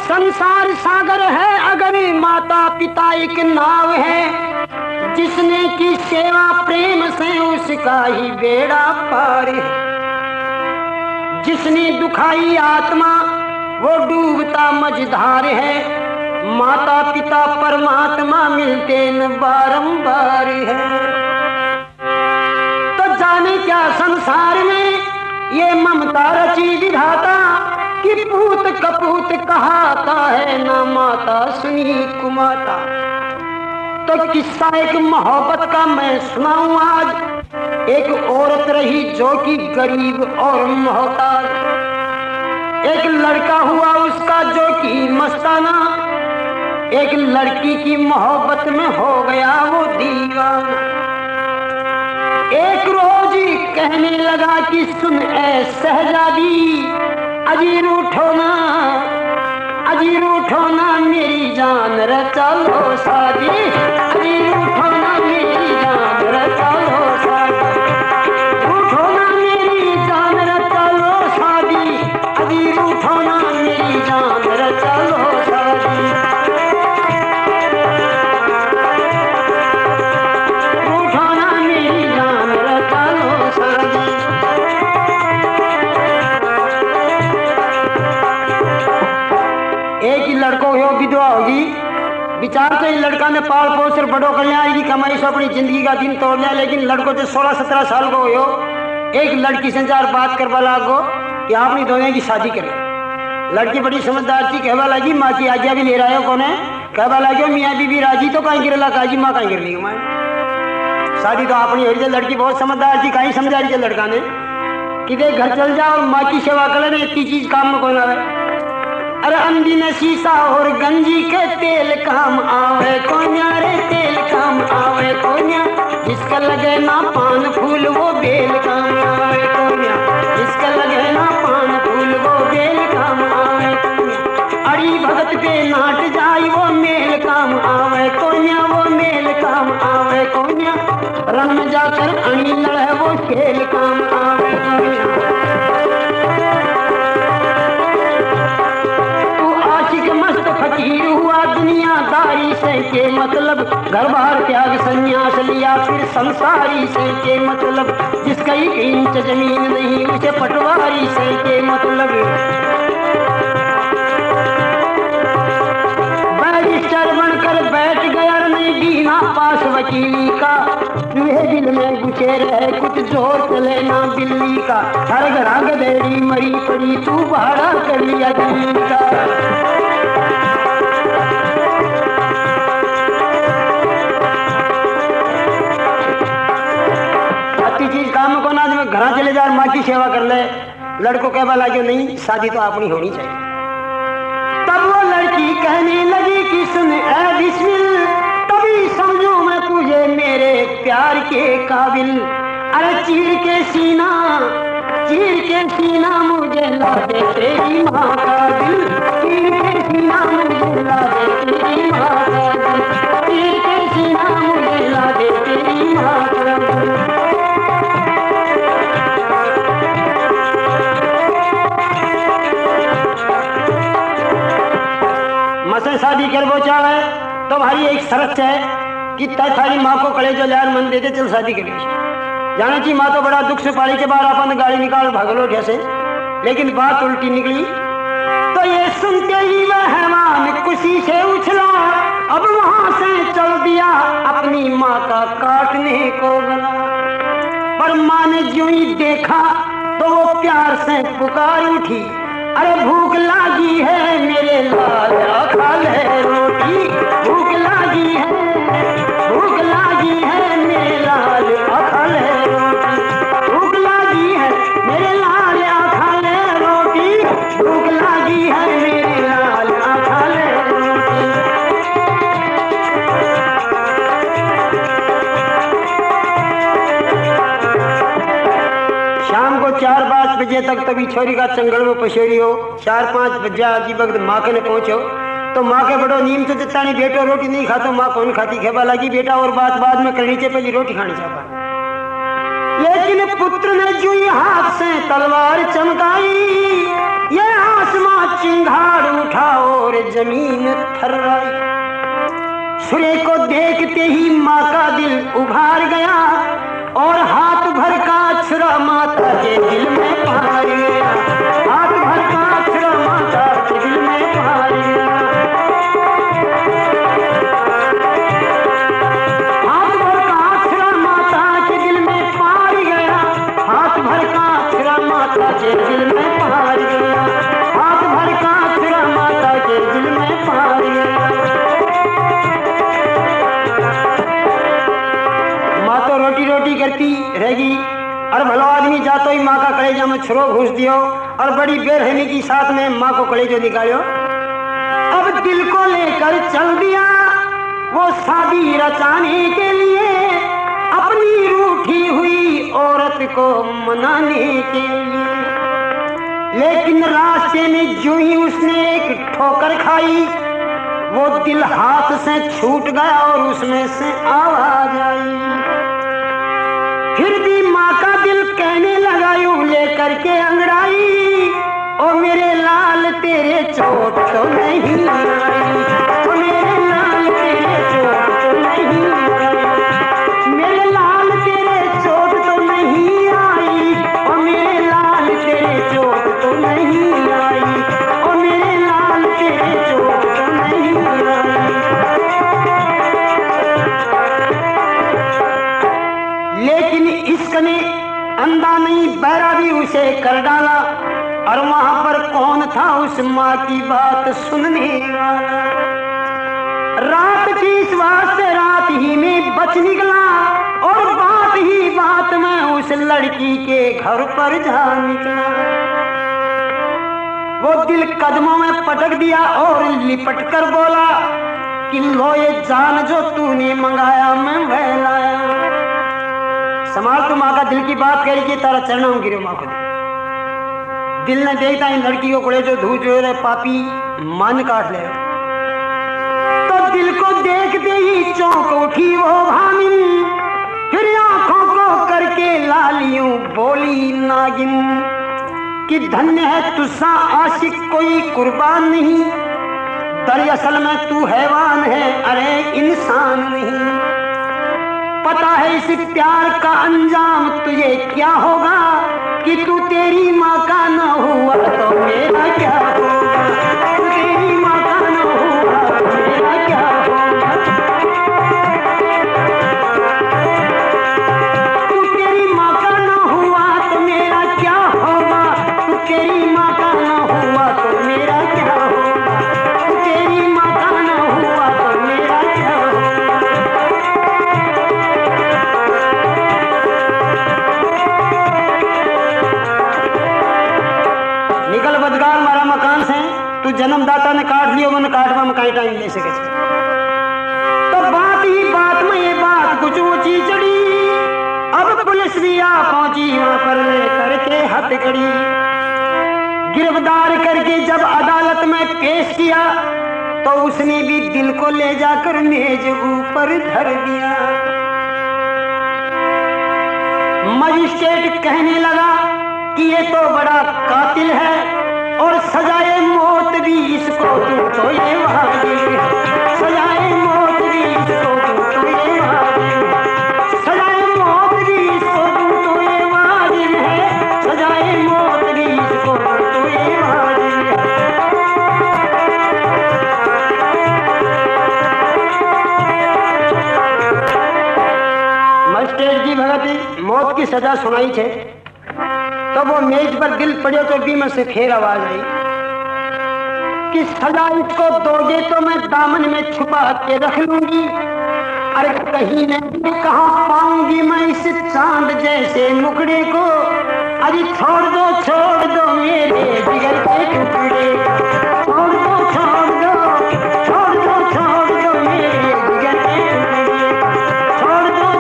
संसार सागर है अगर माता पिता एक नाव है, जिसने की सेवा प्रेम से उसका ही बेड़ा पार है। जिसने दुखाई आत्मा वो डूबता मझधार है, माता पिता परमात्मा मिलते न बारंबार है। तो जाने क्या संसार में ये ममता रची विधाता, कि पूत कपूत कहाता है ना माता सुनी कुमाता। तो किस्सा एक मोहब्बत का मैं सुनाऊं आज। एक औरत रही जो कि गरीब और मोहताज, एक लड़का हुआ उसका जो कि मस्ताना, एक लड़की की मोहब्बत में हो गया वो दीवाना। एक रोज कहने लगा कि सुन ऐ शहजादी, अजीर उठो ना, अजीर उठो ना मेरी जान रचा लो शादी, अजीर उठो ना मेरी जान रचा लो शादी, उठो ना मेरी जान रचा लो शादी, अजीर उठो ना मेरी जान रचा लो शादी, उठो ना मेरी जान रचा लो शादी। एक ही लड़को हो विधवा होगी, विचार तो लड़का ने पाल पोस कर बड़ो कर आएगी, कमाई से अपनी जिंदगी का दिन तोड़ लिया। लेकिन लड़को जो 16-17 साल को हो, एक लड़की से चार बात करवा लागो कि आपने दोनों की शादी करें। लड़की बड़ी समझदार थी, कहवा लगी माँ की आज्ञा भी ले रहा है कौन है, कहवा लगे मियाँ बीबी राजी तो कहीं गिरला काजी माँ कहीं गिर ली मैं शादी तो अपनी हो रही। लड़की बहुत समझदार थी, कहीं समझा रही है लड़का ने कि देख घर चल जा और माँ की सेवा कर ले, इतनी चीज काम में कौन आवे। अरे अंधी न शीशा और गंजी के तेल काम आवे कोन्या रे, तेल काम आवे कोन्या, जिसका लगे ना पान फूल वो बेल काम आवे कोन्या, जिसका लगे ना पान फूल वो बेल काम आवे कोन्या, अड़ी भगत पे नाट जाई वो मेल काम आवे कोन्या, वो मेल काम आवे कोन्या, रन में जाकर अणी लड़े वो खेल काम आवे कोन्या। फकीर हुआ दुनियादारी से के मतलब, घर बार त्याग संन्यास लिया फिर संसारी से के मतलब, जिसका 1 इंच जमीन नहीं उसे पटवारी से के मतलब। बैरिस्टर बनकर बैठ गया नहीं बीना पास वकीली का, चूहे दिल में घुसे रहे कुछ जोर चले ना बिल्ली का, हर घरा गधेड़ी मरी पड़ी तू भाड़ा कर लिया दिल्ली का। घर चले जा माँ की सेवा कर ले, लड़को कहवा लगे नहीं शादी तो अपनी होनी चाहिए। तब वो लड़की कहने लगी कि सुन ऐ बिस्मिल, तभी समझू मैं तुझे मेरे प्यार के काबिल। अरे चीर के सीना मुझे ला दे तेरी माँ का दिल, चीर के सीना मुझे ला दे तेरी माँ का दिल, चीर के सीना मुझे ला दे तेरी माँ का दिल। मसे शादी कर वो चाहे तो भाई एक शर्त है कि तय थारी माँ को कड़े जो लार मन देते चल शादी करें। जाने की माँ तो बड़ा दुख से पाड़ी के बाद अपन गाड़ी निकाल भागलो जैसे, लेकिन बात उल्टी निकली। तो ये सुनते ही वह हैवान खुशी से उछला, अब वहां से चल दिया अपनी माँ का काटने को गला। पर माँ ने जो ही देखा तो वो प्यार से पुकार उठी, अरे भूख लागी है मेरे लाल खा ले रोटी, भूख लागी है, भूख लागी है मेरे लाल खा ले रोटी, भूख लागी है मेरे लाल खा ले रोटी, भूख लागी है मेरे लाल खा ले रोटी। शाम को 4-5 बजे तक तभी छोरी का चंगल में पसेरी हो, 4-5 बजे आजी वक्त माँ के ने पहुंचो तो माँ के बड़ो नीम से जितना नहीं बेटो रोटी नहीं खातो, माँ कौन खाती खेबा लगी बेटा और बात बाद में करनी चाहिए, पहले रोटी खानी चाहिए। लेकिन पुत्र ने जो हाथ से तलवार चमकाई, ये आसमां चिंगाड़ उठाओ जमीन थर्राई। सूर्य को देखते ही माँ का दिल उभार गया और हाथ भर का छुरा माता के दिल में पहाड़ गया। हाथ भर का छुरा माता के दिल में पहाड़ गया। हाथ भर का छुरा माता के दिल में पहाड़ गया। हाथ भर का छुरा माता के दिल में पहाड़ गया। हाथ भर का छुरा माता के दिल में पहाड़ गया। रोटी रोटी करती रहेगी और भलो आदमी जातो ही माँ का कलेजा में छुरो घुस दियो और बड़ी बेरहमी की साथ में माँ को कलेजो निकालो। अब दिल को लेकर चल दिया वो शादी रचाने के लिए, अपनी रूठी हुई औरत को मनाने के लिए। लेकिन रास्ते में जो ही उसने एक ठोकर खाई, वो दिल हाथ से छूट गया और उसमें से आवाज आई। फिर भी माँ का दिल कहने लगा यूं लेकर के अंगड़ाई, ओ मेरे लाल तेरे चोट तो नहीं आई। ओ मेरे लाल तेरे चोट तो नहीं आई। मेरे लाल तेरे चोट तो नहीं आई। ओ मेरे लाल तेरे चोट तो नहीं आई। ओ मेरे लाल तेरे चोट तो नहीं आई। लेकिन इश्क ने अंधा नहीं बहरा भी उसे कर डाला, और वहां पर कौन था उस माँ की बात सुनने वाला। रात की इस वास्ते रात ही में बच निकला और बात ही बात में उस लड़की के घर पर जा निकला। वो दिल कदमों में पटक दिया और लिपट कर बोला कि लो ये जान जो तूने मंगाया मैं वह लाया। समाज तो माँ का दिल की बात कह रही तारा चरणों गिरे माँ को। दिल ने देखता इन लड़की को कोड़े जो धू जो रे पापी मन काट ले। तो दिल को देखते ही चौंक उठी वो भामिन, फिर आंखों को करके लालियों बोली नागिन कि धन्य है तुझसा आशिक कोई कुर्बान नहीं, दरअसल में तू हैवान है अरे इंसान नहीं। पता है इस प्यार का अंजाम तुझे क्या होगा, कि तू तेरी माँ का न हुआ तो मेरा क्या होगा। तू तेरी माँ का न हुआ तो मेरा क्या होगा। तू तेरी माँ का न हुआ तो मेरा क्या होगा। तू तेरी माँ का न हुआ तो मेरा क्या होगा। तू तेरी माँ का न हुआ तो मेरा क्या होगा। निकल बदगार मारा मकान से, तू जन्मदाता ने काट लियो मन काटवा में कहीं टाइम ले सके। तो बात ही बात में ये बात कुछ ऊंची चढ़ी, अब पुलिस भी आ पहुंची वहां पर ले करके हथकड़ी। गिरफ्तार करके जब अदालत में पेश किया तो उसने भी दिल को ले जाकर मेज ऊपर धर दिया। मजिस्ट्रेट कहने लगा कि ये तो बड़ा कातिल है और सजाए मौत भी इसको तू तो ये वाजिब है। सजाए मौत भी इसको तू तो ये वाजिब है। सजाए मौत भी इसको तू तो ये वाजिब है। सजाए मौत भी इसको तू तो ये वाजिब है। मजिस्ट्रेट जी भगत मौत की सजा सुनाई है। तो वो मेज पर दिल पड़े तो भी में से फिर आवाज आई कि सजा इसको दोगे तो मैं दामन में छुपा के रख लूंगी। अरे कहीं नहीं कहाँ पाऊंगी मैं इस चांद जैसे मुखड़े को। अरे छोड़ दो मेरे जिगर के टुकड़े। छोड़ दो मेरे जिगर के टुकड़े। छोड़ दो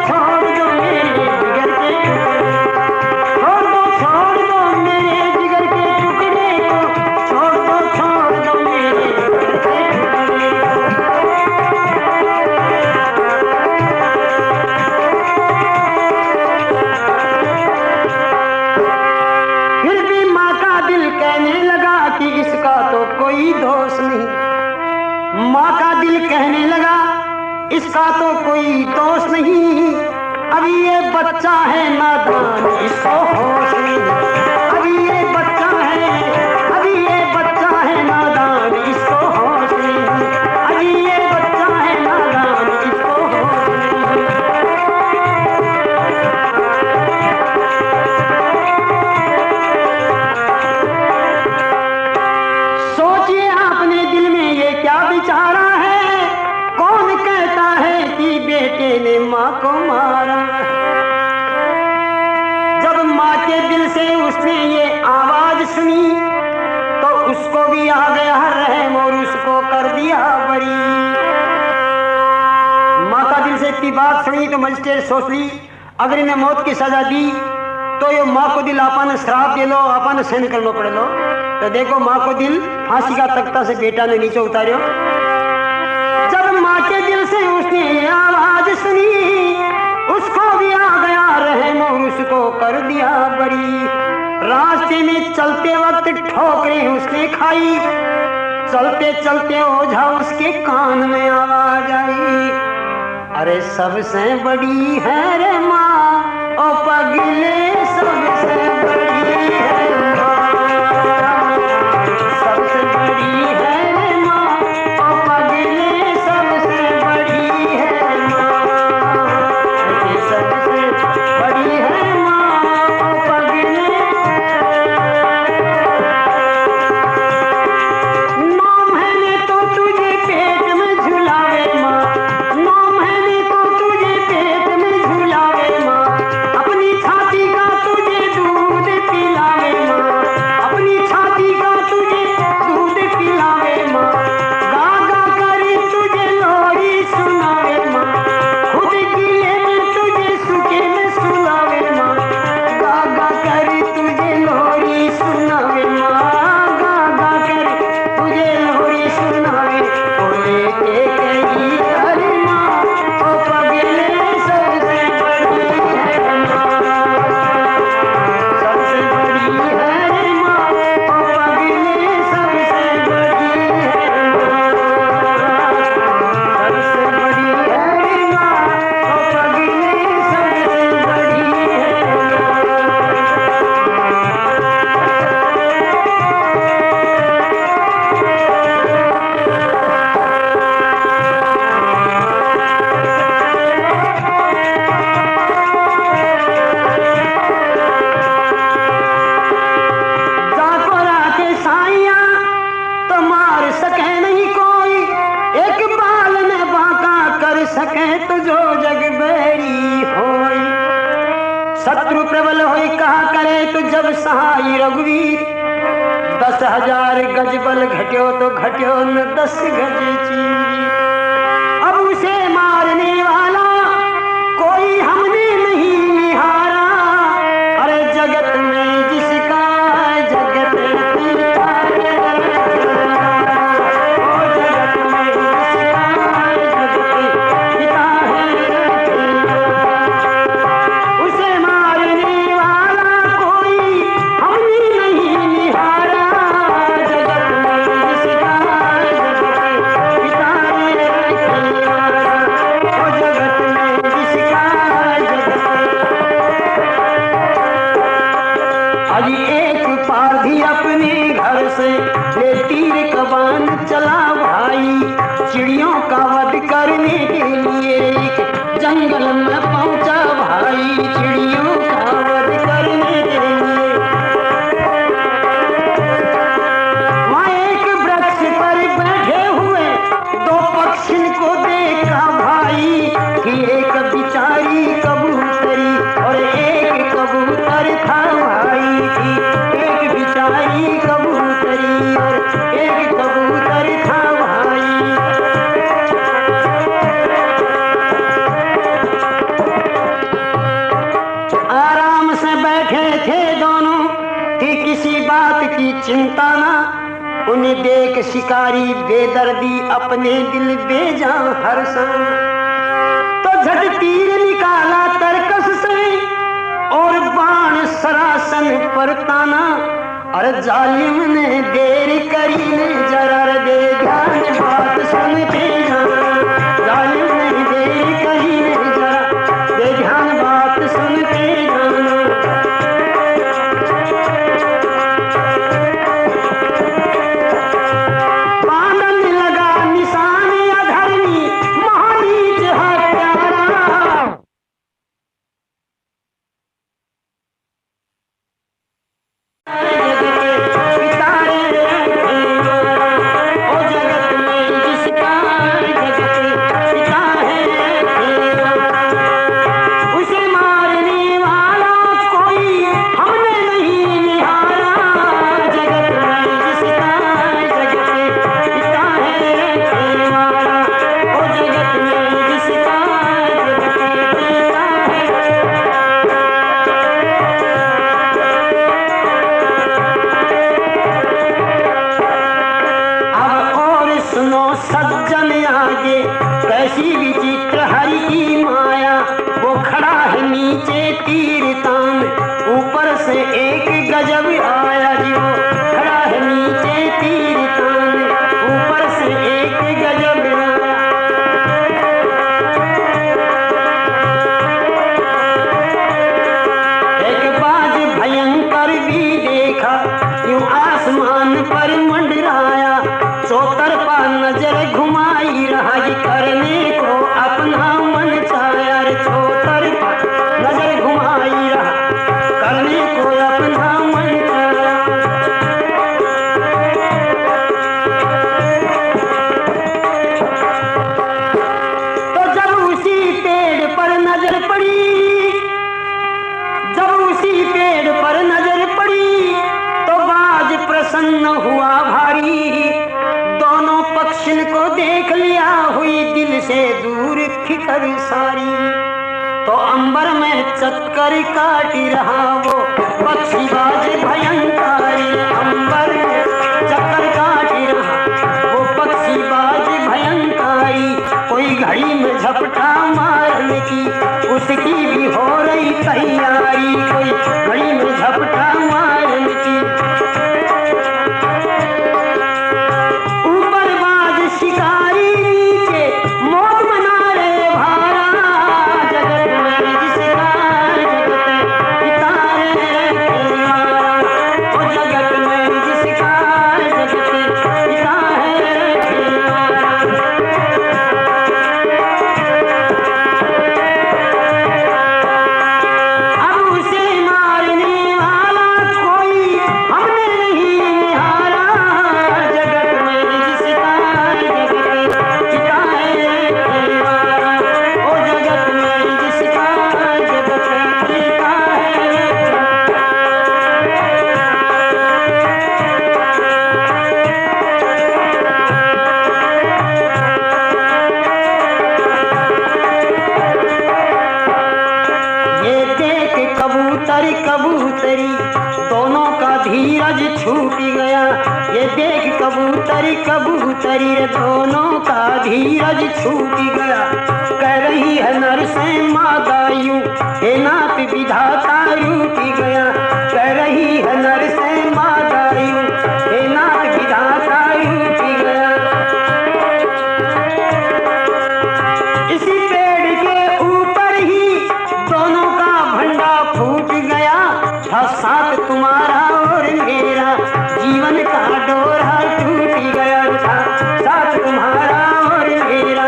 मेरे जिगर के टुकड़े। छोड़ दो मेरे जिगर के टुकड़े को। छोड़ दो मेरे जिगर के टुकड़े। फिर भी माँ का दिल कहने लगा कि इसका तो कोई दोष नहीं। माँ का दिल कहने लगा इसका तो कोई दोष नहीं, अभी ये बच्चा है नादान, इसको होश नहीं। अभी ये बच्चा है, अभी ये बच्चा है नादान, इसको होश नहीं। अभी ये बच्चा है नादान, इसको होश नहीं। सोचिए आपने दिल में ये क्या विचारा है, कौन कहता है कि बेटे ने माँ को मारा। जब माँ के दिल से उसने ये आवाज सुनी तो उसको भी आ गया रहम और उसको कर दिया बरी। माँ का दिल से इतनी बात सुनी तो मजिस्ट्रेट सोच ली अगर इन्हें मौत की सजा दी तो ये माँ को दिल आपने श्राप दे लो, आपने सहन करना पड़े लो। तो देखो माँ को दिल फांसी का तख्ता से बेटा ने नीचे उतारियो। जब माँ के दिल से उसने ये आवाज सुनी उसको भी आ गया रहम और उसको कर दिया बरी। रास्ते में चलते वक्त ठोकरें उसने खाई, चलते चलते ओझा उसके कान में आवाज आई, अरे सबसे बड़ी है रे माँ ओ पगले, सबसे बड़ी है माँ, सबसे बड़ी है रे माँ ओ पगले, सबसे बड़ी है माँ, सबसे बड़ी है माँ ओ पगले। 9 महीने तो तुझे पेट में झुलावे माँ, 9 महीने तो तुझे पेट में झुलावे माँ, अपनी छाती का तुझे दूध पिलावे माँ, अपनी छाती का तुझे दूध पिलावे माँ, गा गा करी तुझे लोरी सुनावे माँ, खुद गीले में तुझे सूखे में सुनावे माँ, गा गा करी तुझे लोरी सुनावे माँ, गा गा करी तुझे लोरी सुनावे। बोले के कही अरे माँ ओ पगले, सबसे बड़ी है माँ, सबसे बड़ी है रे माँ ओ पगले, सबसे बड़ी है माँ, सबसे बड़ी है रे माँ ओ पगले, सबसे बड़ी है जाको राखे साइया तो मार सके नहीं कोई, एक बाल में बांका कर सके तो जो जग बैरी होई। शत्रु प्रबल होई कहा करे तो जब सहाय रघुवीर, 10,000 गज बल घट्यो तो घट्यो न 10 गज चीर। अब उसे मारने वाला कोई हमने नहीं निहारा, अरे जगत में जिसका जगत पिता है, ओ जगत में जिसका जगत पिता है, उसे मारने वाला कोई हमने नहीं निहारा, जगत में जिसका जगत पिता है, ओ जगत में जिसका जगत। आज एक पाधी अपने घर से ले तीर कमान चला भाई, चिड़ियों का वध करने के लिए एक जंगल में पहुंचा भाई, चिड़ियों का वध करने के लिए। वहाँ एक वृक्ष पर बैठे हुए 2 पक्षी को देखा भाई, कि एक बिचारी कबूतरी और एक कबूतर था भाई, कि एक बिचारी कबूतरी और एक कबूतर था भाई। आराम से बैठे थे दोनों, थी किसी बात की चिंता ना, उन्हें देख शिकारी बेदर्दी अपने दिल बेजा हर्षा। तो झट तीर निकाला तरकस से और बाण सरासन पर ताना, अरे जालिम ने देर करी ने जरा दे ध्यान बात सुन। सुनो सज्जन आगे कैसी विचित्र हरि की माया। वो खड़ा है नीचे तीर तान ऊपर से एक गजब आया जी। वो खड़ा है नीचे तीर तान ऊपर से एक गजब आया। एक बाज भयंकर भी देखा यूं आसमान पर मंडराया। चौतरफा नजर घुमाई रहा ये करने को अपना मन चाया। रे चौतरफा नजर घुमाई रहा करने को अपना मन चाया। तो जब उसी पेड़ पर नजर पड़ी, जब उसी पेड़ पर नजर पड़ी तो बाज प्रसन्न हुआ भारी। दोनों पक्षियों को देख लिया हुई दिल से दूर फिकर सारी। तो अंबर में चक्कर काट रहा वो पक्षी बाज भयंकारी। अंबर में चक्कर काट रहा वो पक्षी बाज भयंकारी। कोई घड़ी में झपटा मारने की उसकी भी हो रही तैयारी। कोई घड़ी में झपटा मारने की। ऊपर बाज शिकारी नीचे मौत मना रे भारा। जगत में जिसका जगत पिता है खेलवारा। ओ जगत में जिसका जगत पिता है खेलवारा। अब उसे मारने वाला कोई हमने नहीं निहारा। जगत में जिसका जगत पिता है खेलवारा। ओ जगत में जिसका जगत पिता है। ये देख कबूतर कबूतरी दोनों का धीरज छूट गया। ये देख कबूतर कबूतरी दोनों का धीरज छूट गया। कह रही है नरसें मादा यूं हे नाथ विधाता रूठ गया। कह रही है नरसें मादा यूं हे नाथ विधाता रूठ गया। इसी पेड़ के ऊपर ही दोनों का भंडा फूट गया था। साथ तुम्हारा और मेरा जीवन का डोरा टूट गया था। साथ तुम्हारा और मेरा।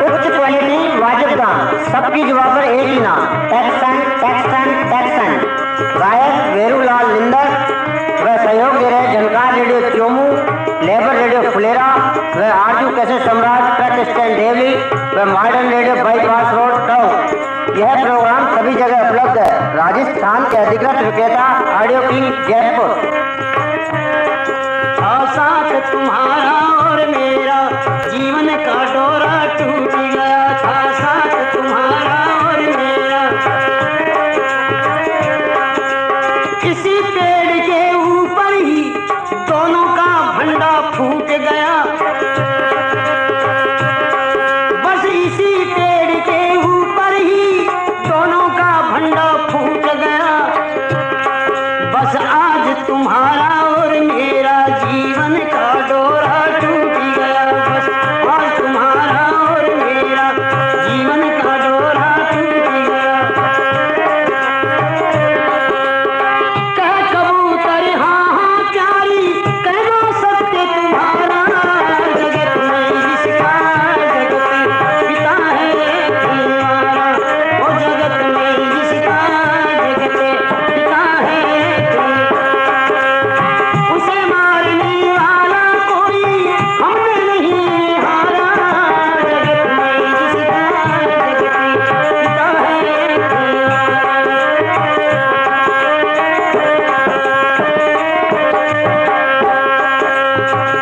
उच्च क्वालिटी वाजिब गान सबकी जुबान पर एक ही नाम टैक्सन टैक्सन टैक्सन। गायक वेरूलाल निंदर व सहयोग दे रहे जनकार radio Chomu, labour radio Phulera व आरजू कैसे सम्राट ट्रक स्टैंड देवली व modern radio bypass road town. यह प्रोग्राम सभी जगह उपलब्ध है। राजस्थान के अधिकृत विक्रेता ऑडियो किंग जयपुर। साथ तुम्हारा और मेरा जीवन का डोरा टूट गया था। साथ तुम्हारा और मेरा। किसी पेड़ के ऊपर ही दोनों का भंडा फूट गया। बस इसी पेड़ के ऊपर ही दोनों का भंडा फूट गया। बस आज तुम्हारा और मेरा जीवन का डोरा टूट गया। बस आज तुम्हारा और मेरा जीवन का डोरा टूट गया। कह कबूतर हाँ हाँ प्यारी कहना सत्य तुम्हारा। जगत में जिसका जगत पिता है खेलवारा। ओ जगत में जिसका जगत पिता है उसे मारने वाला कोई हमने नहीं हारा। जगत में जिसका जगत पिता है खेलवारा।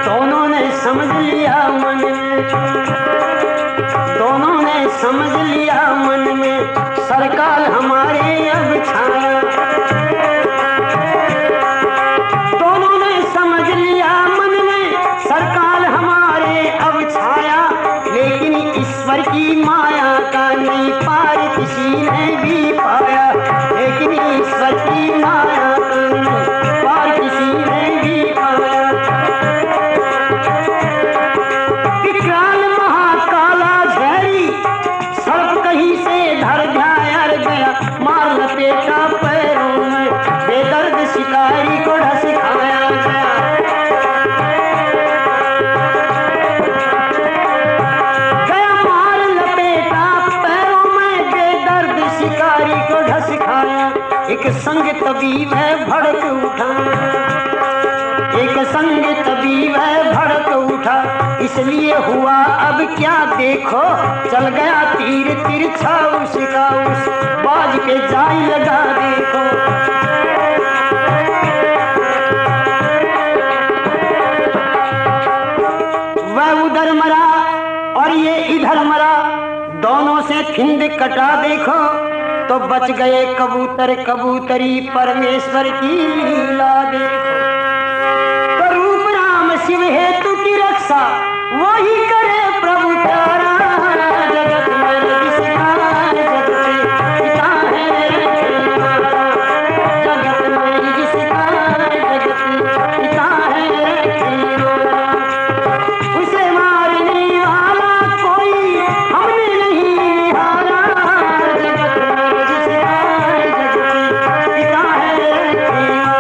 दोनों ने समझ लिया मन में, दोनों ने समझ लिया मन में सरकार हमारे अब छाया। दोनों ने समझ लिया किसी ने भी पाया, लेकिन ईश्वर की माया पार किसी ने भी पाया। विकराल महाकाला झेरी सर्प कहीं से धर ध्यायर गया, मार लपेटा पैरों में, बेदर्द शिकारी को ढस खाया गया। गया मार लपेटा पैरों में, बेदर्द शिकारी को ढस खाया। एक संग तबीब है भड़क उठा, एक संग तबीब है भड़क उठा, इसलिए हुआ अब क्या देखो, चल गया तीर तिरछा उसका, उस बाज पे जाई लगा देखो। वह उधर मरा और ये इधर मरा, दोनों से फिंद कटा देखो, तो बच गए कबूतर कबूतरी, परमेश्वर की लीला देखो। तो रूप राम शिव हेतु की रक्षा वही करे प्रभु प्यारा, जगत में जिसका जगत से पिता है रखवाला, जगत में जिसका जगत से पिता है रखवाला। उसे मारने वाला कोई हमने नहीं हारा, जगत में जिसका जगत से पिता है रखवाला।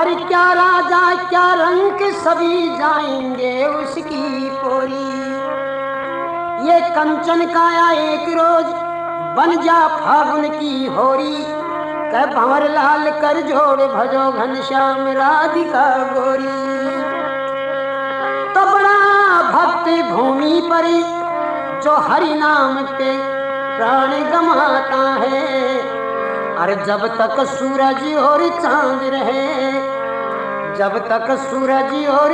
अरे क्या राजा क्या रंग सभी जाएंगे उसकी पोरी। ये कंचन काया एक रोज बन जा फागुन की होरी। कह भंवर लाल कर जोड़ भजो घनश्याम राधिका गोरी। तो बड़ा भक्त भूमि पर जो हरि नाम पे प्राण गमाता है। अरे जब तक सूरज और चांद रहे, जब तक सूरज और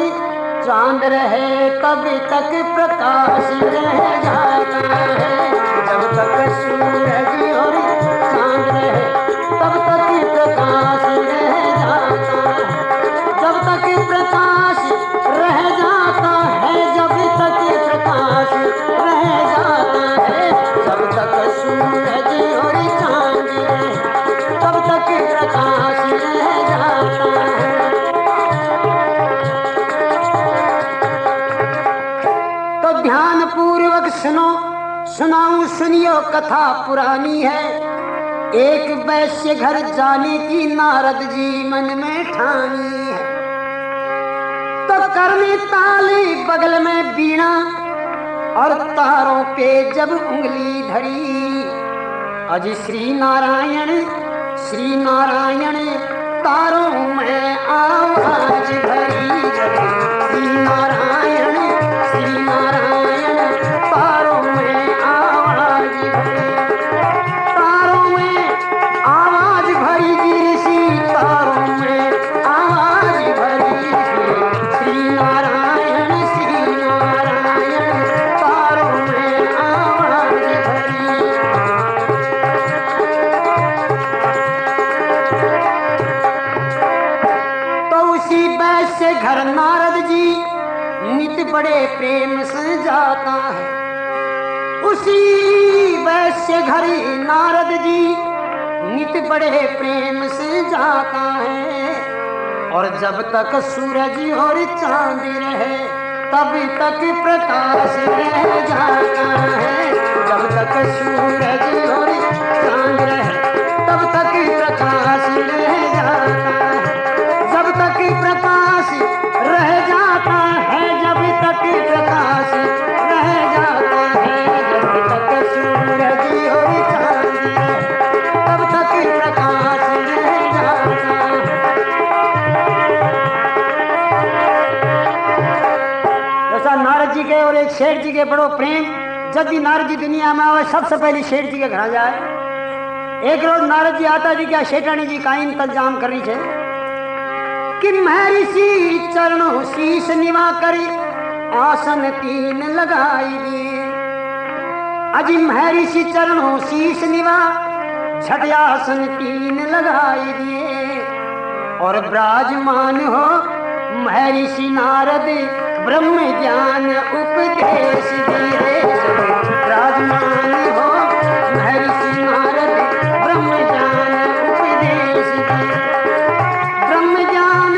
चांद रहे तब तक प्रकाश रह जाता है। जब तक सूरज और चांद रहे तब तक प्रकाश रह जाता है। जब तक प्रकाश रह जाता है, जब तक प्रकाश रह जाता है, जब तक सूरज और चांद रहे तब तक प्रकाश रह जाता है। तो ध्यान पूर्वक सुनो, सुनाऊं सुनियो कथा पुरानी है। एक वैश्य घर जाने की नारद जी मन में ठानी है। तो करने ताली बगल में बीणा और तारों पे जब उंगली धरी। अज श्री नारायण तारों में आवाज भरी। जब श्री नारायण तारों में आवाज भरी। तारों में आवाज भरी गिरसी, तारों में आवाज भरी। श्री नारायण तारों में आवाज भरी। तो उसी वैश्य घर नारद जी नित बड़े प्रेम से जाता है। उसी वैश्य घर नारद जी नित बड़े प्रेम से जाता है। और जब तक सूरज और चांद रहे तब तक प्रकाश रह जाता है। जब तक सूरज और चांद रहे तब तक प्रकाश रह जाता है। जब तक प्रकाश रह जाता है, जब तक प्रकाश रह जाता है, जब तक सूरज और चांद रहे तब तक प्रकाश रह जाता है। जैसा नारद जी के और एक शेठ जी के बड़ो प्रेम। जब भी नारद जी दुनिया में आवे सबसे पहले शेठ जी के घर जाए। एक रोज नारद जी आता जी क्या शेठानी जी का इंतजाम करी छे कि महर्षि चरणों शीश निवा करी आसन 3 लगाई दिए। अजी महर्षि चरणों शीश निवा झट आसन 3 लगाई दिए। और विराजमान हो महर्षि नारद ब्रह्म ज्ञान उपदेश दिए। विराजमान हो महर्षि नारद ब्रह्म ज्ञान उपदेश दिए। ब्रह्म ज्ञान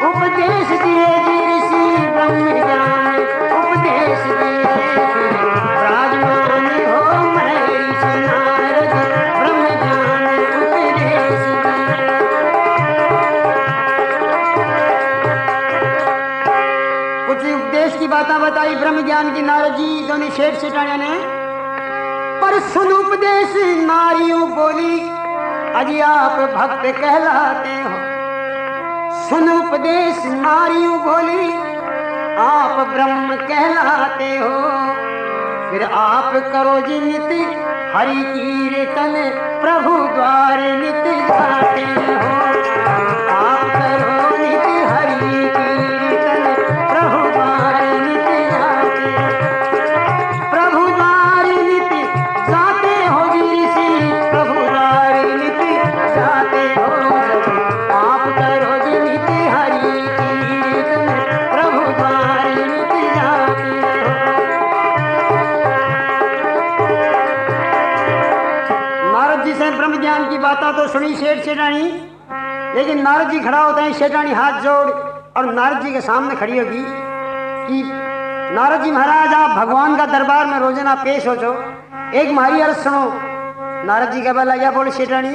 उपदेश दिए जी ऋषि ब्रह्म ज्ञान उपदेश दिए। विराजमान हो महर्षि नारद ब्रह्म ज्ञान उपदेश दिए। कुछ उपदेश की बातें बताई ब्रह्म ज्ञान की नारद जी दोनों शेठ सेठानिया ने। पर सुन उपदेश नारियों बोली, अजी आप भक्त कहलाते हो। सुन उपदेश नारियों बोली, आप ब्रह्म कहलाते हो। फिर आप करो जी नित हरि कीर्तन प्रभु द्वार नित जाते हो। आप करो नित हरि कीर्तन प्रभु द्वार नित जाते हो। प्रभु द्वार नित जाते हो जी ऋषि प्रभु द्वार नित जाते हो। आप करो जी नित हरि कीर्तन प्रभु द्वार नित जाते हो। नारद जी से ब्रह्म ज्ञान की बातें तो सुनी शेठ सेठानी, लेकिन नारद जी खड़ा होता है। शेठानी हाथ जोड़ और नारद जी के सामने खड़ी होगी कि नारद जी महाराज आप भगवान का दरबार में रोजाना पेश हो जो, एक हमारी अर्ज सुनो। नारद जी का बोला या बोले शेठानी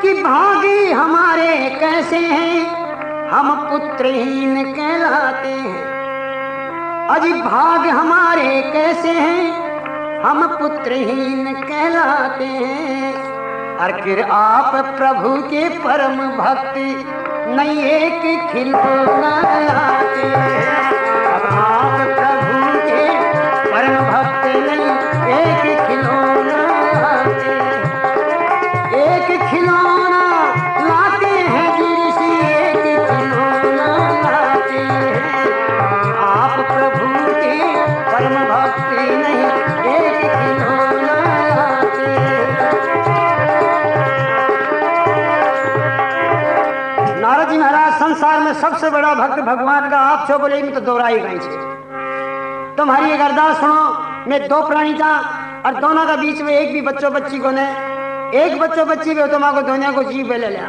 कि भागी हमारे कैसे हैं हम पुत्रहीन कहलाते हैं। अजी भाग हमारे कैसे हैं, हम पुत्रहीन कहलाते हैं। और फिर आप प्रभु के परम भक्ति नहीं एक खिलौना लाते हैं। अब आप प्रभु के परम भक्ति नहीं एक खिलौना लाते हैं। एक खिलौना लाते हैं गिरसी, एक खिलौना लाते हैं। आप प्रभु के परम भक्ति नहीं एक खिलौना लाते हैं। नारद जी महाराज संसार में सबसे बड़ा भक्त भगवान का आप छो बोले में तो दोहराई गई छे। तुम्हारी एक अरदास सुनो, मैं दो प्राणी था और दोनों का बीच में एक भी बच्चों बच्ची को ने, एक बच्चों बच्ची भी हो तो माँ को दोनों को जीव ले लिया।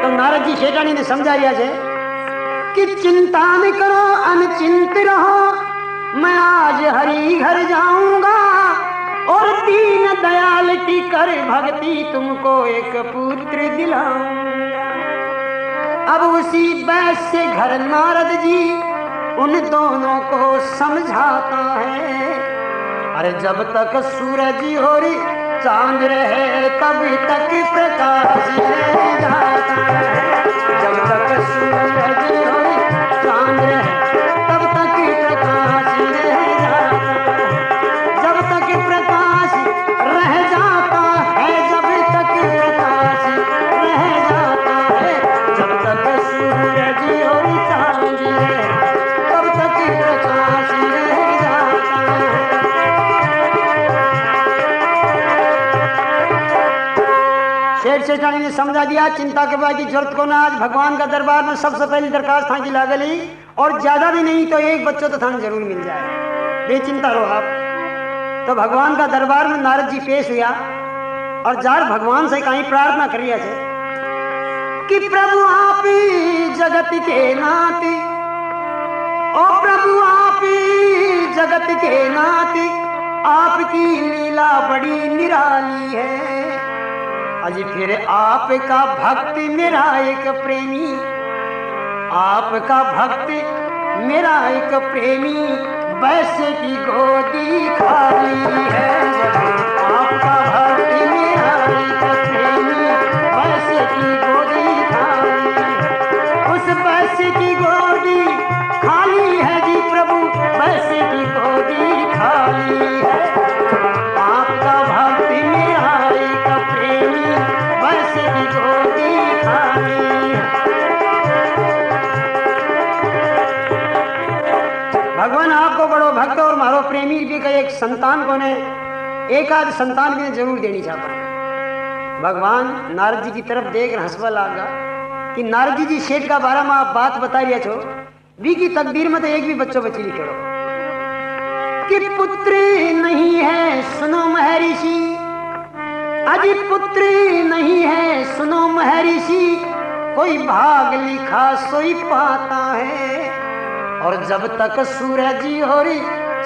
तो नारद जी शेटानी ने समझा दिया छे कि चिंता न करो अनचिंत रहो, मैं आज हरि घर जाऊंगा और दीन दयाल की कर भक्ति तुमको एक पुत्र दिलाऊंगा। अब उसी वैश्य घर नारद जी उन दोनों को समझाता है। अरे जब तक सूरज और चांद रहे तब तक प्रकाश रह जाता है। जब तक सूरज और चांद रहे तब तक प्रकाश रह जाता है। जब तक प्रकाश रह जाता है, जब तक प्रकाश रह जाता है, जब तक सूरज और चांद रहे तब तक प्रकाश रह जाता है। शेठ सेठानी ने समझा दिया चिंता के बाद की जरूरत को ना। आज भगवान का दरबार में सबसे पहली दरखास्त था कि लागली और ज्यादा भी नहीं तो एक बच्चों तो थाने जरूर मिल जाए, बेचिंता रहो आप। तो भगवान का दरबार में नारद जी पेश हुआ और जार भगवान से कहीं प्रार्थना करिया थे कि प्रभु आप जगत के नाथ, ओ प्रभु आप जगत के नाथ, आपकी लीला बड़ी निराली है। अजी फिर आपका भक्त मेरा एक प्रेमी, आपका भक्त मेरा एक प्रेमी वैश्य की गोदी खाली है। आपका भक्त मेरा एक प्रेमी वैश्य की गोदी खाली है। उस वैश्य की गोदी खाली है जी प्रभु, वैश्य की गोदी खाली है। आपका भक्त मेरा एक प्रेमी वैश्य की गोदी खाली है। भगवान आपको बड़ो भक्त और मारो प्रेमी भी का एक संतान को ने एक आध संतान भी जरूर देनी चाहता। भगवान नारद जी की तरफ देख हंसवा लागा कि नारद जी शेठ का बारे में आप बात बता रही छो, वी की तकदीर में तो एक भी बच्चों बच्ची लिखे हो कि पुत्र नहीं है सुनो महर्षि, अजी पुत्र नहीं है सुनो महर्षि, कोई भाग लिखा सोई पाता है। और जब तक सूरज और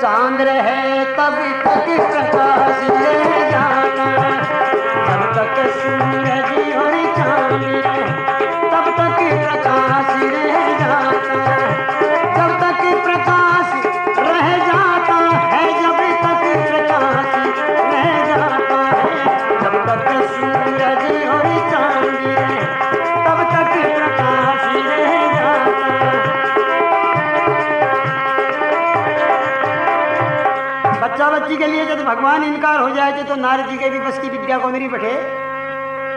चांद रहे तब तक प्रकाश रह जाता है। जब तक सूरज और चांद रहे तब तक प्रकाश रह जाता है। जब तक प्रकाश रह जाता है, जब तक प्रकाश रह जाता है, जब तक सूरज और चांद रहे तब तक प्रकाश रह जाता है। बच्चा बच्ची के लिए जब भगवान इनकार हो जाए तो नारद जी के भी बस की विद्या को नहीं बैठे।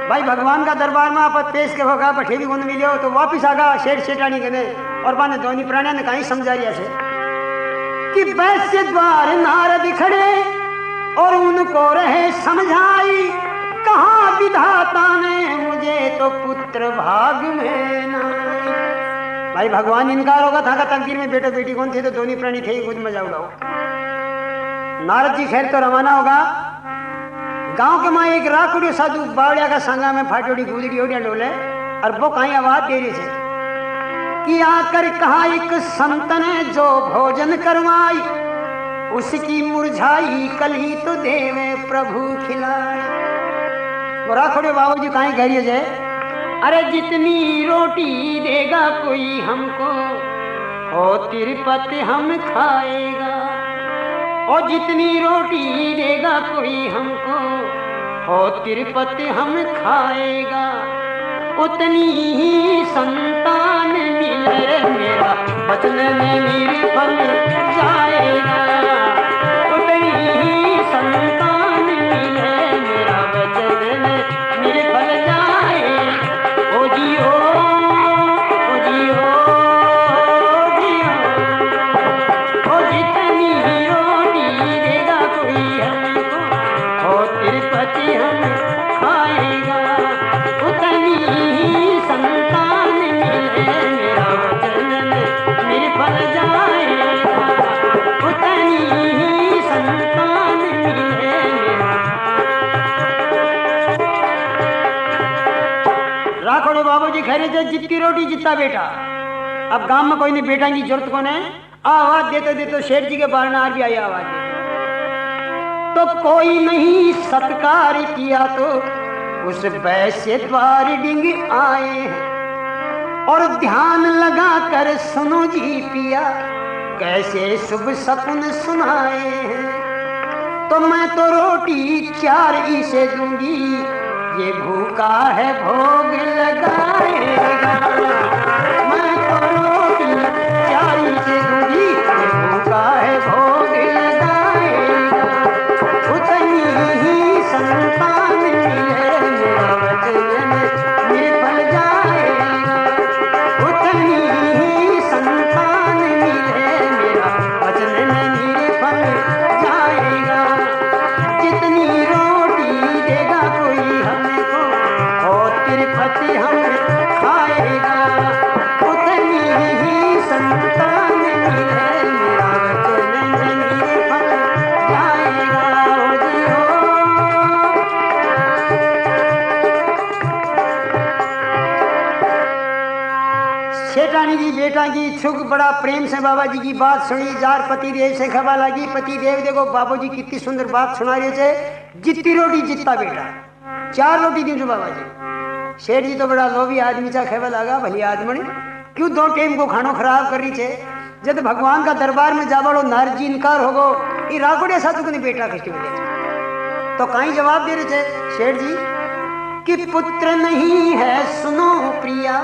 भाई भगवान का दरबार में आप पेश के होगा बैठे भी कौन मिले तो वापिस आगा शेठ शेठानी के और बाने दोनी प्राणिया ने कहीं समझा रिया से कि वैश्य द्वार नारद खड़े और उनको रहे समझाई, कहा विधाता ने मुझे तो पुत्र भाग में नाई। भाई भगवान इनकार होगा था का तकदीर में बेटे बेटी कौन थे तो दोनों प्राणी थे, कुछ मजा उड़ाओ। नारद जी खैर तो रवाना होगा। गांव के माँ एक राकुड़ी साधु बावड़िया का संगा में फाटोड़ी गुजरी ओडिया डोले और वो कहीं आवाज दे रही थे कि आकर कहा एक संत ने जो भोजन करवाई, उसकी मुरझाई कली तो देवे प्रभु खिलाए। वो राकुड़ी बाबू जी कहीं गई जे अरे जितनी रोटी देगा कोई हमको हो तिरपत हम खाएगा, और जितनी रोटी देगा कोई हमको हो तिरपत हम खाएगा, उतनी ही संतान मिले मेरा वचन में निर्फल जाएगा, उतनी ही संतान मिले मेरा वचन में निर्फल जाएगा। ओ जियो ओ जियो जियो, ओ जितनी रोटी देगा कोई हमको हो तिरपति हम खाएगा, उतनी ही संतान मिले मेरा वचन में निर्फल जाएगा, उतनी ही संतान मिले मेरा। राखोड़े बाबू जी खैरे थे जितनी रोटी जितना बेटा। अब गांव में कोई नहीं बेटा की जरूरत कौन है, आवाज देते देते शेर जी के बारनार भी आई आवाज देते। तो कोई नहीं सत्कार किया तो उस वैसे द्वार डिंग आए हैं, और ध्यान लगा कर सुनो जी पिया कैसे शुभ सपन सुनाए हैं। तो मैं तो रोटी 4 इसे दूंगी, ये भूखा है भोग लगाएगा। मैं तो रोटी 4 इसे दूंगी, ये भूखा है भोग लगाएगा, उतनी ही संतान मिले मेरा वचन में निर्फल जाएगा, उतनी ही संतान मिले मेरा वचन में निर्फल जाएगा। जितनी रोटी देगा कोई हमको हो तिरपति हम खाएगा, उतनी ही संतान मिले मेरा वचन में निर्फल जाएगा। ओ जियो सेठानी जी बेटा की इच्छुक बड़ा प्रेम से बाबा जी की बात सुनी। जार पति देव से खबर लगी, पति देव देखो बाबू जी कितनी सुंदर बात सुना रहे थे, जितनी रोटी जितना बेटा, 4 रोटी दी जो बाबा जी। शेर जी तो बड़ा लोभी आदमी चा खबर लगा, भली आदमी क्यों 2 टाइम को खानो खराब कर रही थे, जब भगवान का दरबार में जा बड़ो नारजी इनकार हो गो, ये राकोड़े साधु को नहीं बेटा कष्ट मिले। तो कहीं जवाब दे रहे थे शेर जी कि पुत्र नहीं है सुनो प्रिया,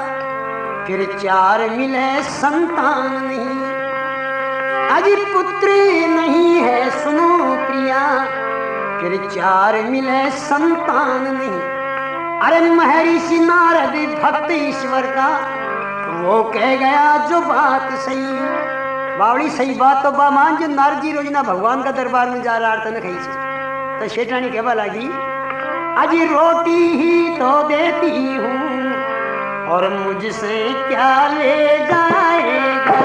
फिर 4 मिले संतान नहीं। अजी पुत्र नहीं है सुनो प्रिया, फिर 4 मिले संतान नहीं। अरे महर्षि नारद भक्त ईश्वर का वो कह गया जो बात सही, बावड़ी सही बात तो बामान जो नारजी रोजना भगवान का दरबार में जा रहा था न कहीं। तो शेठानी कहवा लगी अजी रोटी ही तो देती हूँ और मुझसे क्या ले जाएगा,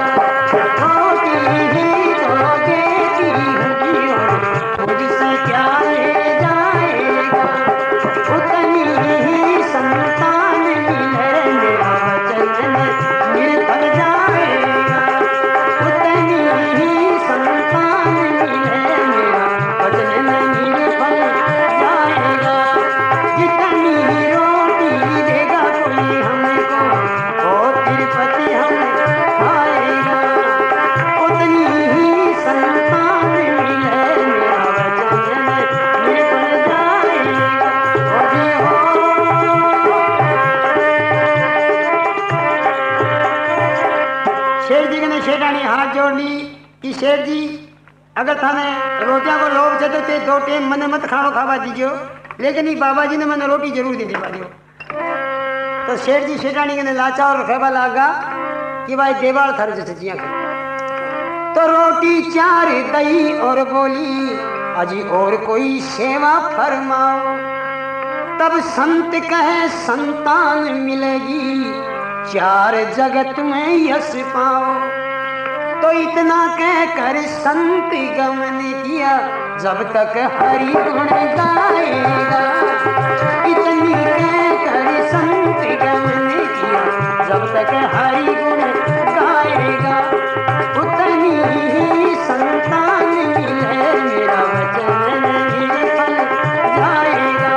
रोटी ही तो देती हूँ और मुझसे क्या ले जाएगा, उतनी ही संतान मिले मेरा वचन में निर्फल जाएगा, उतनी ही संतान मिले मेरा वचन में निर्फल जाएगा। जितनी रोटी देगा कोई हमको और तिरपति हम खाएगा, उतनी ही संतान मिले मेरा वचन में निर्फल जाएगा। ओ जी हो शेर जी ने शेठानी हाथ जोड़ ली कि शेर जी अगर थाने रोटियां को लोभ थे तो 2 टाइम मन मत खानो खावा दीजियो, लेकिन ये बाबा जी ने मैंने रोटी जरूर दे दी पालियो। तो शेर जी शेठानी के लाचा और खेबा लागा कि भाई देवाल थर जैसे जिया कर। तो रोटी 4 दही और बोली अजी और कोई सेवा फरमाओ। तब संत कहे संतान मिलेगी 4 जगत में यश पाओ। तो इतना कहकर संत गमन किया जब तक हरि गुण गाएगा, इतनी कहकर संत गमन किया जब तक हरि गुण गाएगा, उतनी ही संतान मिले मेरा वचन निर्फल जाएगा,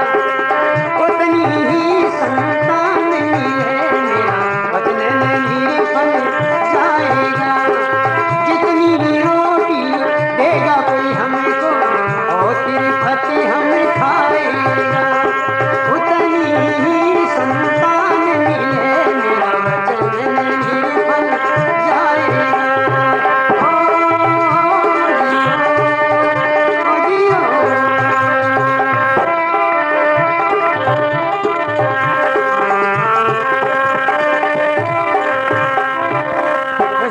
उतनी ही संतान मिले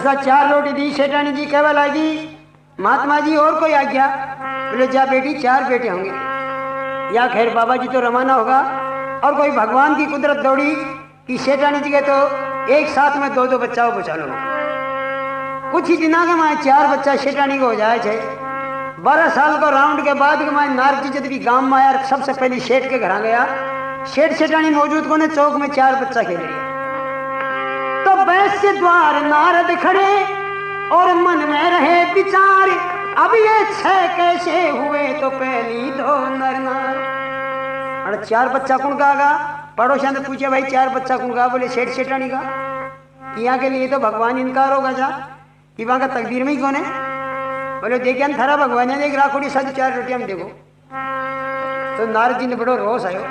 का 4 रोटी दी। सेठानी जी कहवा लगी, महात्मा जी और कोई आ गया? बोले जा बेटी 4 बेटे होंगे। या खैर बाबा जी तो रवाना होगा और कोई भगवान की कुदरत दौड़ी कि सेठानी जी के तो एक साथ में 2-2 बच्चाओं को चालो। कुछ ही दिना के माए 4 बच्चा सेठानी को हो जाए छे। 12 साल को राउंड के बाद के माए नारद जी जब भी गांव में आया, सबसे पहले सेठ के घर गया। सेठ सेठानी मौजूद को ने चौक में 4 बच्चा खेले। तो वैश्य द्वार नारद खड़े और मन में रहे विचार, अब ये 6 कैसे हुए? तो पहली 2 नर नार। अरे 4 बच्चा कौन गागा? पड़ोसिया ने पूछा भाई 4 बच्चा कौन गा? बोले सेठ सेठानी का। यहाँ के लिए तो भगवान इनकार होगा जा कि वहां का तकदीर में ही कौन है? बोले देखिए थारा भगवान ने एक राखोड़ी साथ 4 रोटियां देखो। तो नारद जी ने बड़ो रोष आयो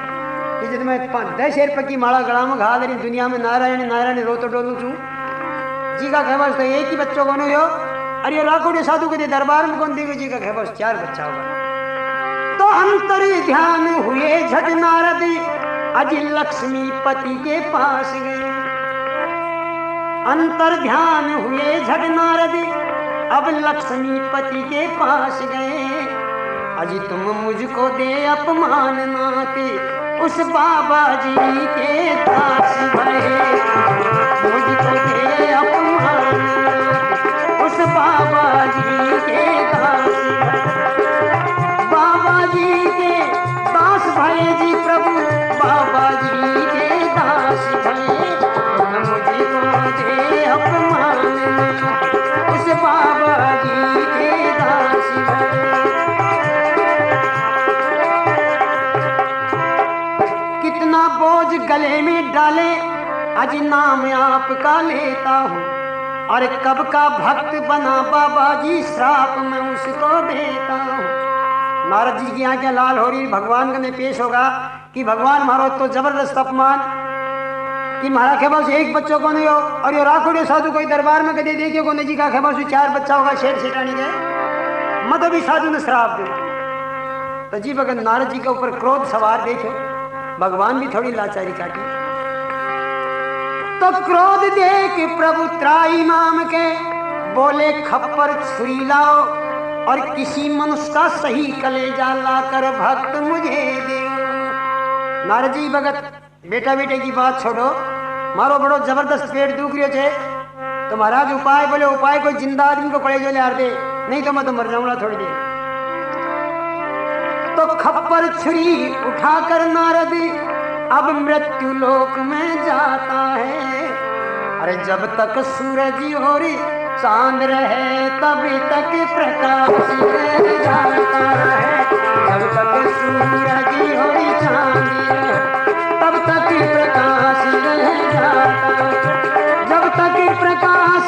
कि जब मैं 10 रुपये की माला गला में घा दे दुनिया में नारायण नारायण रो तो डोलू छू जी का कहवा तो एक ही बच्चों को नहीं हो। अरे राखोड़ी साधु के दरबार में कौन देवे जी का कहवा 4 बच्चा होगा। तो अंतर ध्यान हुए झट नारद, अज लक्ष्मी पति के पास गए। अंतर ध्यान हुए झट नारद, अब लक्ष्मी पति के पास गए। अजी तुम मुझको दे अपमान नाते, उस बाबा जी के दास भरे। मुझको दे अपमान नाते, उस बाबा जी के दास भरे। बाबा जी के दास भरे जी प्रभु, बाबा जी के दास भरे। मुझको दे अपमान नाते, उस बाबा जी के दास भरे। कितना बोझ गले में डाले, आज नाम आपका लेता हूँ। और कब का भक्त बना बाबा जी, श्राप में उसको देता हूँ। नारद जी की आंखें लाल हो रही। भगवान के में पेश होगा कि भगवान मारो तो जबरदस्त अपमान कि महारा खेबा एक बच्चों को नहीं हो। और ये राखोड़े साधु कोई दरबार में कदे देखिए को जी का खेबा 4 बच्चा होगा। शेर सेठानी के मतलब भी साधु ने श्राप दिया। तो जी भगत नारद जी के ऊपर क्रोध सवार देखो, भगवान भी थोड़ी लाचारी काटी। तो क्रोध देख प्रभु त्राई नाम के बोले, खप्पर छुरी लाओ और किसी मनुष्य का सही कलेजा लाकर भक्त मुझे दे। नारद जी भगत बेटा बेटे की बात छोड़ो, मारो बड़ो जबरदस्त पेट दुख रहे थे। तो महाराज उपाय बोले, उपाय कोई जिंदा आदमी को कलेजा ले दे, नहीं तो मैं तो मर जाऊंगा थोड़ी देर। तो खप्पर छुरी उठाकर नारद अब मृत्यु लोक में जाता है। अरे जब तक सूरज और चांद रहे तब तक प्रकाश रह जाता है। जब तक सूरज और चांद रहे तब तक प्रकाश रह जाता है। जब तक प्रकाश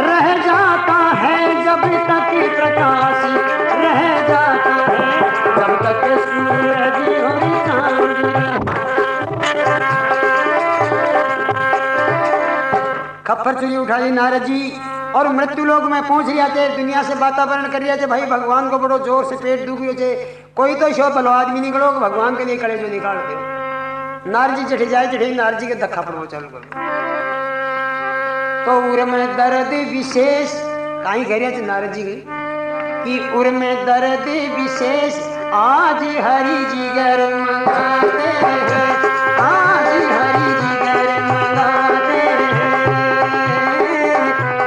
रह जाता है, जब तक प्रकाश रह जाता है, जब तक सूरज और चांद। खप्पर चुरी उठाई नारद जी और मृत्यु लोक में पहुंच रहा थे। दुनिया से वातावरण कर रहा थे भाई भगवान को बड़ो जोर से पेट दुख रहे थे। कोई तो शो भलो आदमी निकलो भगवान के लिए खड़े जो निकाल दे। नारद जी चढ़े जाए चढ़े नारद जी के धक्का पड़ो चालू करो। तो उर में दर्द विशेष कहीं कह रहे थे नारद जी कि उर में दर्द विशेष आज हरि जी गर मंगाते हैं। आज हरि जी गर मंगाते हैं।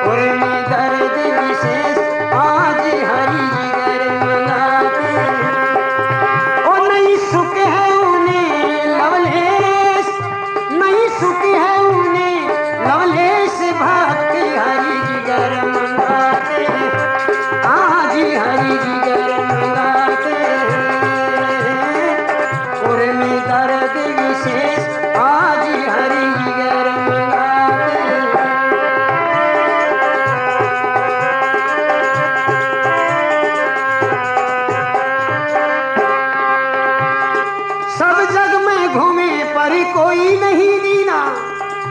उर में दर्द विशेष आज हरि जी गर मंगाते हैं। ओ नहीं सुख है उन्हें लवलेश, नहीं सुख है उन्हें लवलेश, भक्ति हरि जी गर मंगाते हैं। आज हरि जी गर मंगाते हैं। उर में दर्द विशेष आज हरि जी गर मंगाते हैं। सब जग में घूमे पर कोई नहीं दीना,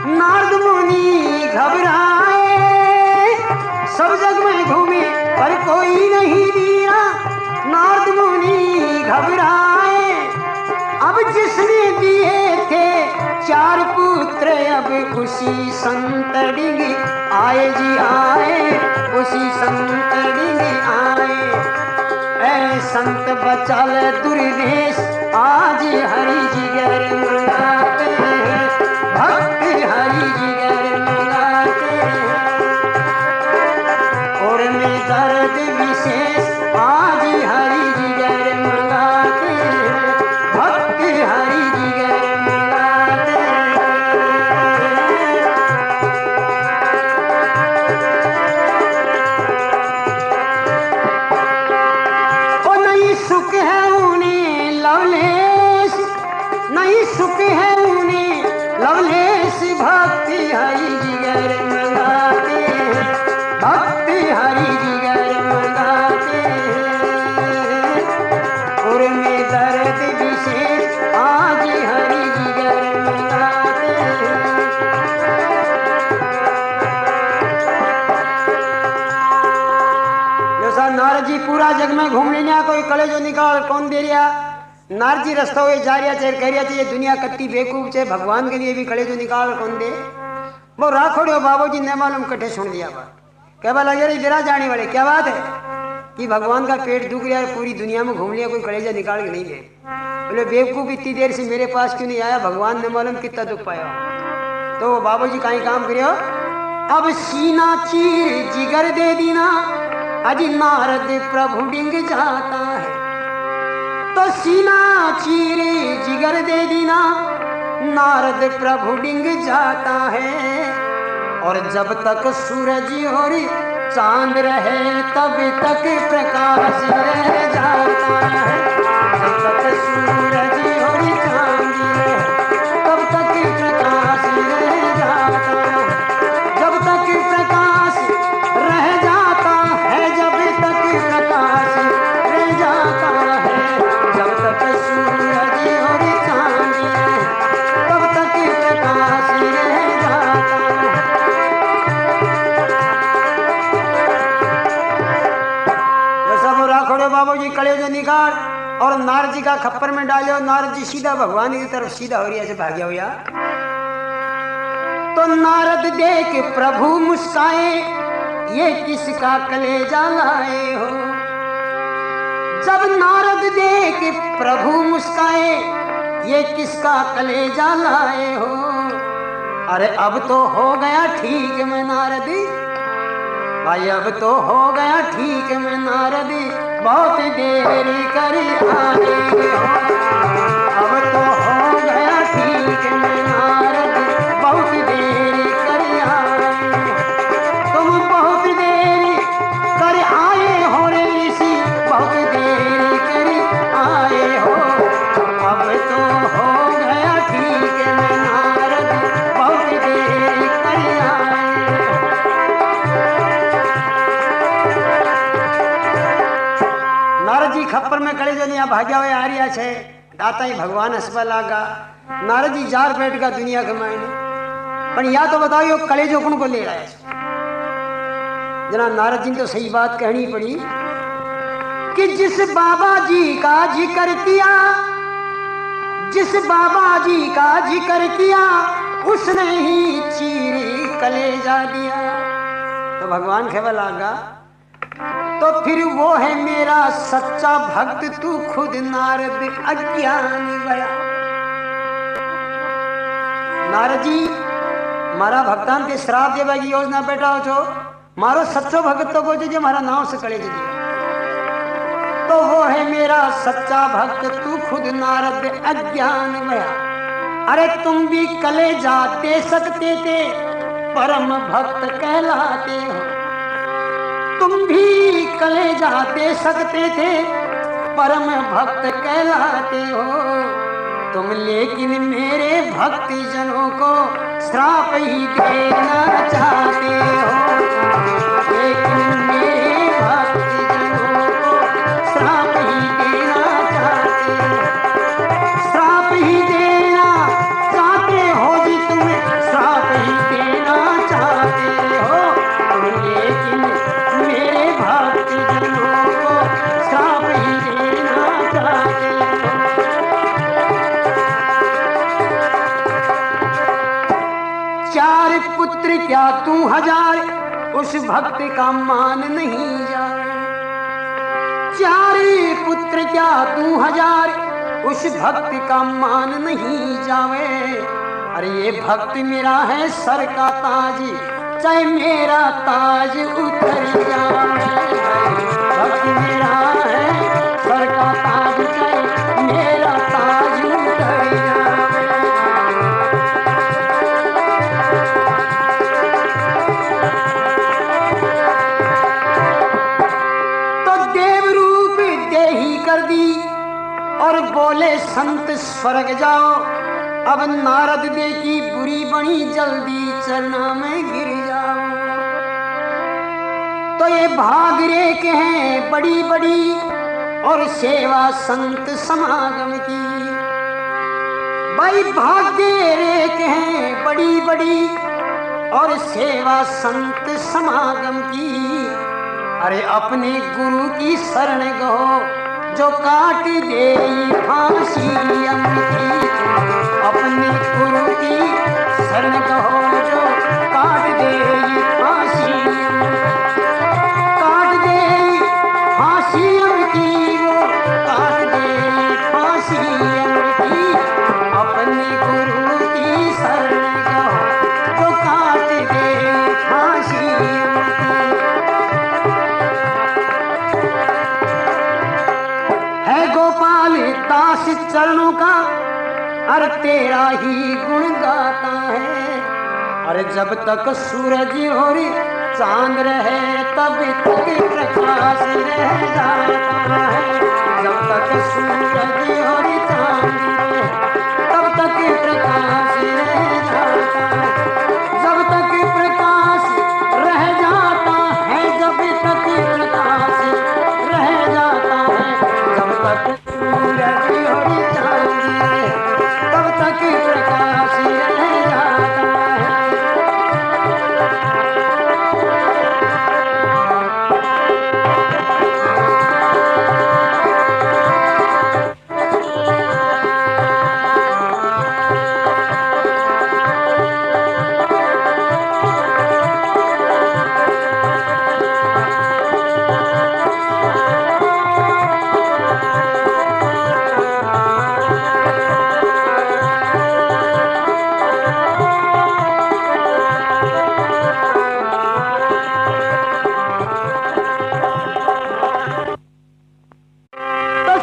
नारद मुनि घबराए। सब जग में घूमे पर कोई नहीं दीना, नारद मुनि घबराए। अब जिसने दिए थे 4 पुत्र अब उसी संतड़ी आए जी आए, उसी संतड़ी आए। ऐ संत बचाल दुर्देश आज हरि जी गर मंगाते हैं, भक्त हरि जी गर मंगाते हैं। और में दर्द विशेष आज हरि जी गर मंगाते हैं, भक्त हरि जी गर मंगाते हैं। ओ नहीं सुख है उन्हें लवलेश, नहीं सुख है उन्हें लवलेश, भक्ति हरि जी गर मंगाते हैं, भक्ति हरि जी गर मंगाते हैं। और में दर्द विशेष आज हरि जी गर मंगाते हैं। जैसा नारद जी पूरा जग में घूम लेना, कोई कले जो निकाल कौन दे रिया। नारद जी रास्ता हुए जा रिया कह रिया चाहिए दुनिया कट्टी बेकूफ छे, भगवान के लिए भी कले जो निकाल कौन दे। वो राखोड़ो बाबू जी ने मालूम कट्ठे सुन लिया बात, कहवा लगे रे जरा जाने वाले क्या बात है कि भगवान का पेट दुख रहा है, पूरी दुनिया में घूम लिया, कोई कलेजा निकाल के नहीं दे। बोले बेवकूफ इतनी देर से मेरे पास क्यों नहीं आया, भगवान ने मालूम कितना दुख पाया। तो बाबू जी कहीं काम करियो, अब सीना चीर जिगर दे दीना, अजी नारद प्रभु डिंग जाता है। तो सीना चीर जिगर दे दीना, नारद प्रभु डिंग जाता है। और जब तक सूरज और चांद रहे तब तक प्रकाश रह जाता है। जब तक सूरज और चांद रहे तब तक प्रकाश रह जाता है। जब तक प्रकाश रह जाता है, जब तक प्रकाश रह जाता है, जब तक सूरज और चांद रहे तब तक प्रकाश रह जाता है। राखोड़े बाबू जी कले जो निकाल और नारद जी का खप्पर में डालो। नारद जी सीधा भगवान की तरफ सीधा हो रही से भाग्या हुआ। तो नारद देख प्रभु मुस्काए, ये किसका कलेजा लाए हो। जब नारद देख प्रभु मुस्काए, ये किसका कलेजा लाए हो। अरे अब तो हो गया ठीक में नारद भाई, अब तो हो गया ठीक में नारद, बहुत देर कर आए हो। अब तो हो गया ठीक में नारद, बहुत देर कर आए। तुम बहुत देर कर आए हो रे ऋषि, बहुत देर कर आए हो। अब तो हो गया ठीक में नारद, बहुत देर कर आए। नारद जी खप्पर में कड़े जो नहीं भाग्या हुए आ रिया छे, दाता ही भगवान हंसवा लागा। नारद जी जार बैठ का दुनिया के मायने, पर या तो बताओ कले जो कौन को ले रहा है। जना नारद जी तो सही बात कहनी पड़ी कि जिस बाबा जी का जिक्र किया, जिस बाबा जी का जिक्र किया, उसने ही चीरी कलेजा दिया। तो भगवान कहवा लागा, तो फिर वो है मेरा सच्चा भक्त, तू खुद नारद अज्ञान गया। नारद जी मारा भक्तान के श्राप देवा की योजना बैठा हो छो, मारो सच्चो भक्त तो को जो मारा नाव से कले दिया। तो वो है मेरा सच्चा भक्त, तू खुद नारद अज्ञान गया। अरे तुम भी कलेजा दे सकते थे, परम भक्त कहलाते हो। तुम भी कलेजा दे सकते थे, परम भक्त कहलाते हो तुम। लेकिन मेरे भक्ति जनों को श्राप ही देना चाहते हो। लेकिन मेरे भक्ति जनों को श्राप ही देना चाहते हो। श्राप ही देना चाहते हो जी, तुम श्राप ही देना चाहते हो। लेकिन मेरे भक्ति जनों को श्राप ही देना चाहते हो। चार पुत्र क्या तू हजार, उस भक्त का मान नहीं जाए। चार पुत्र क्या तू हजार, उस भक्त का मान नहीं जावे। अरे ये भक्त मेरा है सर का ताज, चाहे मेरा ताज उतर जाए। भक्त मेरा है सर का ताज, चाहे मेरा ताज उतर जाए। तो देव रूप दे ही कर दी और बोले संत स्वर्ग जाओ। अब नारद दे की बुरी बनी, जल्दी चरना में गिर जाओ। तो ये भाग रेख हैं बड़ी बड़ी और सेवा संत समागम की। भाई भाग्य रेख हैं बड़ी बड़ी और सेवा संत समागम की। अरे अपने गुरु की शरण गो, जो काट दे फांसी अमृत। अपने गुरु की शरण गो, जो काट दे फांसी। काट दे फांसी अमृत, वो काट दे फांसी अमृत। अपने गुरु की शरण गो, जो काट दे फांसी अमृत। है गोपाल दास चरणों का, अरे तेरा ही गुण गाता है। अरे जब तक सूरज और चांद रहे, तब तक प्रकाश रह जाता है। जब तक सूरज और चांद रहे, तब तक प्रकाश रह जाता है। जब तक प्रकाश रह जाता है, जब तक प्रकाश रह जाता है। जब तक सूरज और चांद रहे, तब तक प्रकाश रह जाता है।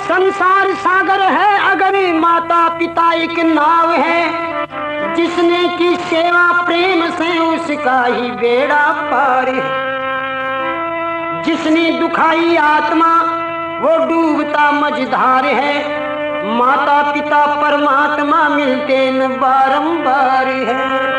संसार सागर है अगर माता पिता एक नाव है। जिसने की सेवा प्रेम से, उसका ही बेड़ा पार है। जिसने दुखाई आत्मा, वो डूबता मझधार है। माता पिता परमात्मा मिलते न बारंबार है।